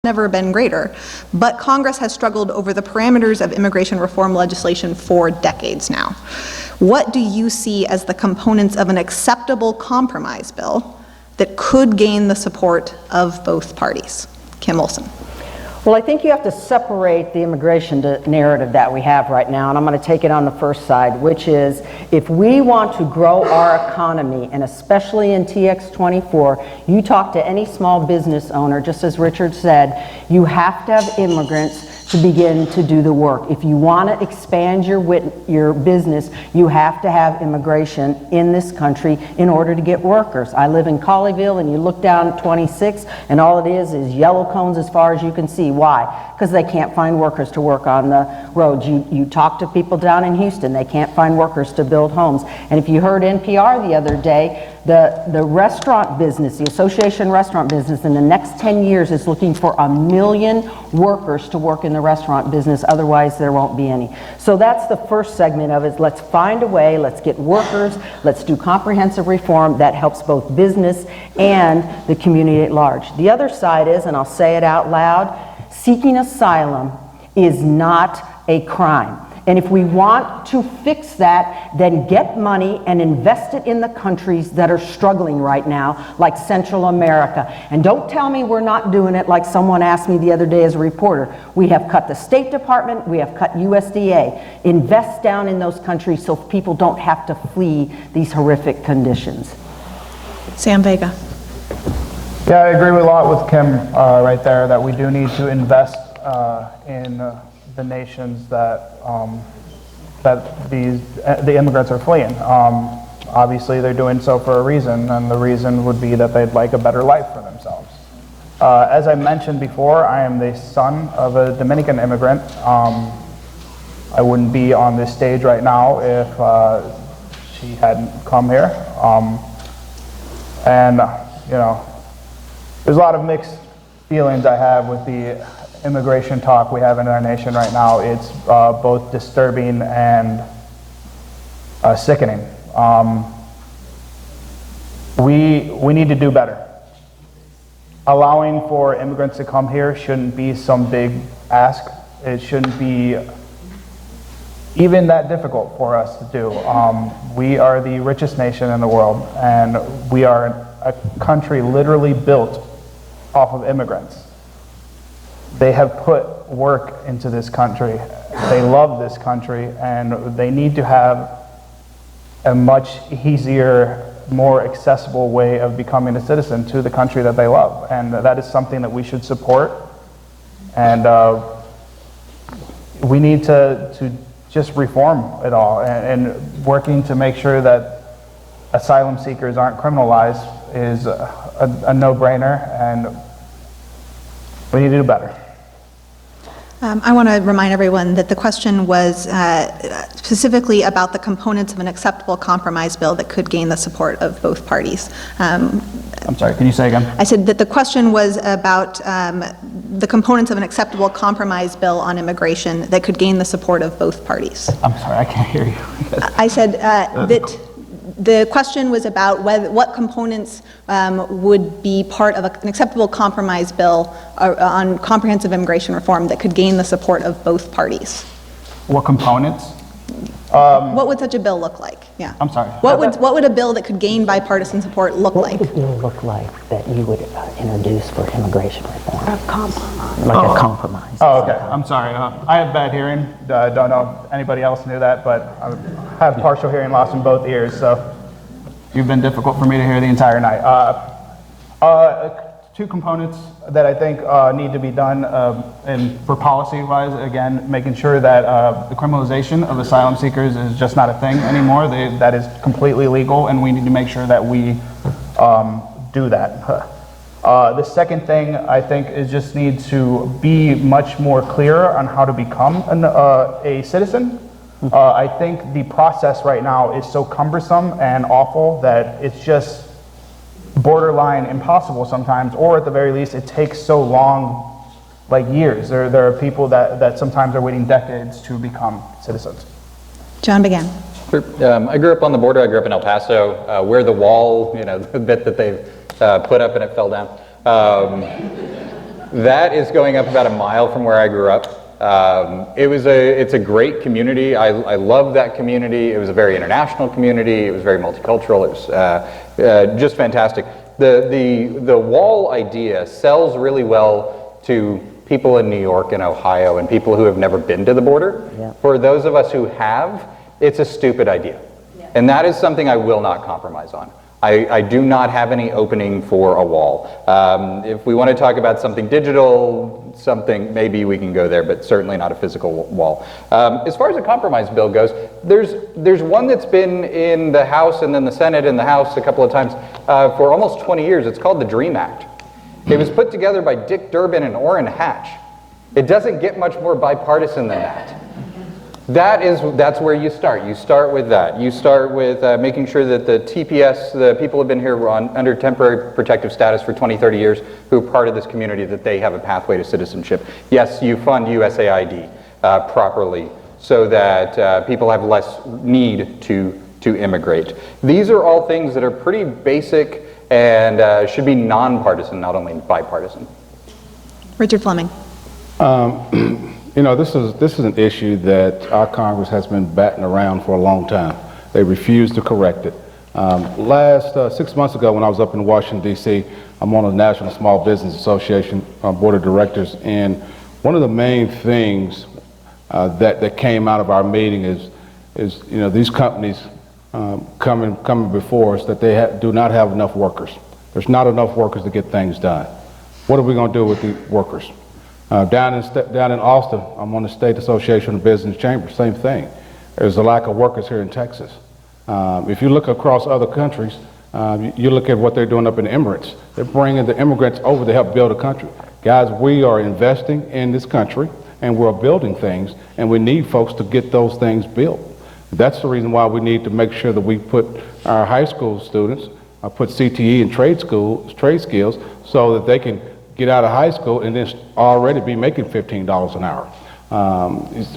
never been greater, but Congress has struggled over the parameters of immigration reform legislation for decades now. What do you see as the components of an acceptable compromise bill that could gain the support of both parties? Kim Olson. Well, I think you have to separate the immigration narrative that we have right now, and I'm going to take it on the first side, which is if we want to grow our economy, and especially in TX24, you talk to any small business owner, just as Richard said, you have to have immigrants to begin to do the work. If you want to expand your business, you have to have immigration in this country in order to get workers. I live in Colleyville, and you look down at 26, and all it is yellow cones as far as you can see. Why? Because they can't find workers to work on the roads. You talk to people down in Houston, they can't find workers to build homes. And if you heard NPR the other day, the restaurant business, the association restaurant business, in the next 10 years is looking for 1 million workers to work in the restaurant business, otherwise there won't be any. So that's the first segment of it. Let's find a way, let's get workers, let's do comprehensive reform that helps both business and the community at large. The other side is, and I'll say it out loud, seeking asylum is not a crime. And if we want to fix that, then get money and invest it in the countries that are struggling right now, like Central America. And don't tell me we're not doing it like someone asked me the other day as a reporter. We have cut the State Department, we have cut USDA. Invest down in those countries so people don't have to flee these horrific conditions. Sam Vega. Yeah, I agree with a lot with Kim right there, that we do need to invest in the nations that the immigrants are fleeing. Obviously, they're doing so for a reason, and the reason would be that they'd like a better life for themselves. As I mentioned before, I am the son of a Dominican immigrant. I wouldn't be on this stage right now if she hadn't come here. And you know, there's a lot of mixed feelings I have with the immigration talk we have in our nation right now. It's both disturbing and sickening. We need to do better. Allowing for immigrants to come here shouldn't be some big ask. It shouldn't be even that difficult for us to do. We are the richest nation in the world, and we are a country literally built off of immigrants. They have put work into this country. They love this country, and they need to have a much easier, more accessible way of becoming a citizen to the country that they love. And that is something that we should support. And we need to just reform it all, and working to make sure that asylum seekers aren't criminalized is a no-brainer, and we need to do better. I want to remind everyone that the question was specifically about the components of an acceptable compromise bill that could gain the support of both parties. I'm sorry, can you say again? I said that the question was about the components of an acceptable compromise bill on immigration that could gain the support of both parties. I'm sorry, I can't hear you. I said that the question was about what components would be part of an acceptable compromise bill on comprehensive immigration reform that could gain the support of both parties. What components? What would such a bill look like? Yeah. I'm sorry. What would a bill that could gain bipartisan support look like? What would a bill look like that you would introduce for immigration reform? A compromise. Like a compromise. Oh, okay. I'm sorry. I have bad hearing. Don't know if anybody else knew that, but I have partial hearing loss in both ears, so you've been difficult for me to hear the entire night. Two components that I think need to be done, and for policy-wise, again, making sure that the criminalization of asylum seekers is just not a thing anymore. That is completely legal, and we need to make sure that we do that. The second thing I think is just need to be much more clear on how to become a citizen. I think the process right now is so cumbersome and awful that it's just borderline impossible sometimes, or at the very least it takes so long, like years. There are people that sometimes are waiting decades to become citizens. John Began. I grew up on the border. I grew up in El Paso, where the wall, the bit that they've put up and it fell down. That is going up about a mile from where I grew up. It's a great community. I love that community. It was a very international community. It was very multicultural. It was just fantastic. The wall idea sells really well to people in New York and Ohio and people who have never been to the border. Yeah. For those of us who have, it's a stupid idea. And that is something I will not compromise on. I do not have any opening for a wall. If we want to talk about something digital, something, maybe we can go there, but certainly not a physical wall. As far as a compromise bill goes, there's one that's been in the House and then the Senate and the House a couple of times for almost 20 years. It's called the DREAM Act. It was put together by Dick Durbin and Orrin Hatch. It doesn't get much more bipartisan than that. That's where you start. You start with that. You start with making sure that the TPS, the people who have been here under temporary protective status for 20, 30 years, who are part of this community, that they have a pathway to citizenship. Yes, you fund USAID properly so that people have less need to immigrate. These are all things that are pretty basic and should be nonpartisan, not only bipartisan. Richard Fleming. You know, this is an issue that our Congress has been batting around for a long time. They refuse to correct it. Last 6 months ago, when I was up in Washington, D.C., I'm on the National Small Business Association Board of Directors, and one of the main things that came out of our meeting is you know, these companies coming before us, that they do not have enough workers. There's not enough workers to get things done. What are we going to do with the workers? Down in Austin, I'm on the State Association of Business Chambers, same thing. There's a lack of workers here in Texas. If you look across other countries, you look at what they're doing up in the Emirates. They're bringing the immigrants over to help build a country. Guys, we are investing in this country, and we're building things, and we need folks to get those things built. That's the reason why we need to make sure that we put our high school students, put CTE and trade skills, so that they can get out of high school and then already be making $15 an hour.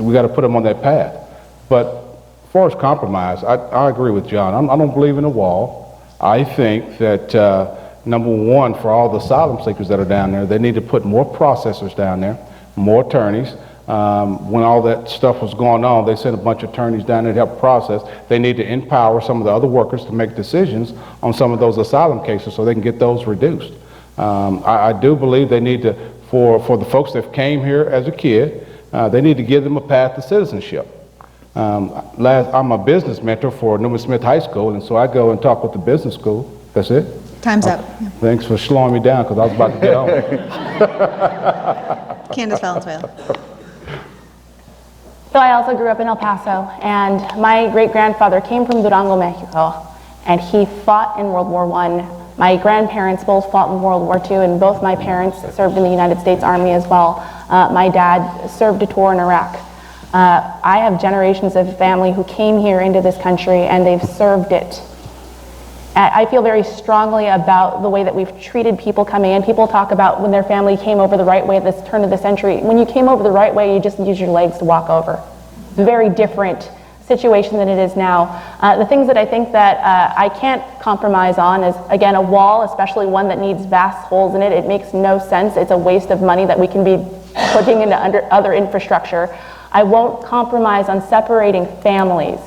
We got to put them on that path. But as far as compromise, I agree with John. I don't believe in a wall. I think that number one, for all the asylum seekers that are down there, they need to put more processors down there, more attorneys. When all that stuff was going on, they sent a bunch of attorneys down there to help process. They need to empower some of the other workers to make decisions on some of those asylum cases so they can get those reduced. I do believe they need to, for the folks that came here as a kid, they need to give them a path to citizenship. I'm a business mentor for Newman Smith High School, and so I go and talk with the business school. That's it? Time's up. Thanks for slowing me down, because I was about to get on. Candace Valenzuela. So I also grew up in El Paso, and my great-grandfather came from Durango, Mexico, and he fought in World War I. My grandparents both fought in World War II, and both my parents served in the United States Army as well. My dad served a tour in Iraq. I have generations of family who came here into this country, and they've served it. I feel very strongly about the way that we've treated people coming in. People talk about when their family came over the right way at this turn of the century. When you came over the right way, you just use your legs to walk over. It's a very different situation than it is now. The things that I think that I can't compromise on is, again, a wall, especially one that needs vast holes in it. It makes no sense. It's a waste of money that we can be putting into other infrastructure. I won't compromise on separating families.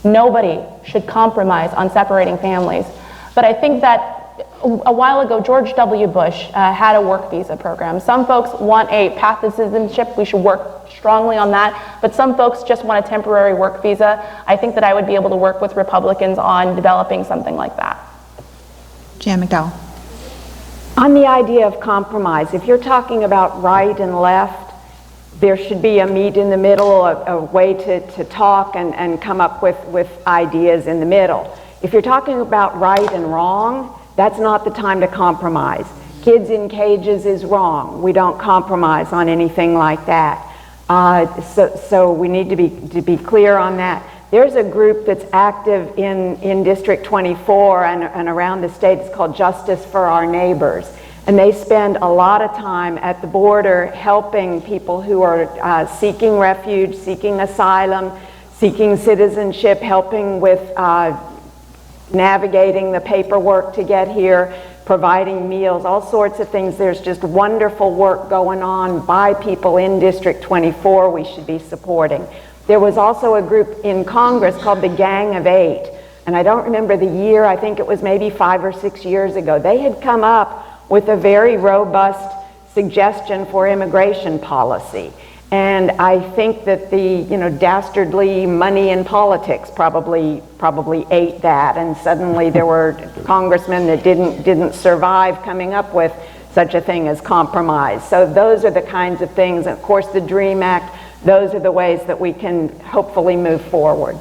Nobody should compromise on separating families. But I think that a while ago, George W. Bush had a work visa program. Some folks want a path to citizenship. We should work strongly on that. But some folks just want a temporary work visa. I think that I would be able to work with Republicans on developing something like that. Jan McDowell. On the idea of compromise, if you're talking about right and left, there should be a meet in the middle, a way to talk and come up with ideas in the middle. If you're talking about right and wrong, that's not the time to compromise. Kids in cages is wrong. We don't compromise on anything like that. So we need to be clear on that. There's a group that's active in District 24 and around the state. It's called Justice for Our Neighbors. And they spend a lot of time at the border helping people who are seeking refuge, seeking asylum, seeking citizenship, helping with navigating the paperwork to get here. providing meals, all sorts of things. There's just wonderful work going on by people in District 24 we should be supporting. There was also a group in Congress called the Gang of Eight, and I don't remember the year, I think it was maybe 5 or 6 years ago. They had come up with a very robust suggestion for immigration policy. And I think that the, dastardly money in politics probably ate that, and suddenly there were congressmen that didn't survive coming up with such a thing as compromise. So those are the kinds of things, and of course the DREAM Act, those are the ways that we can hopefully move forward.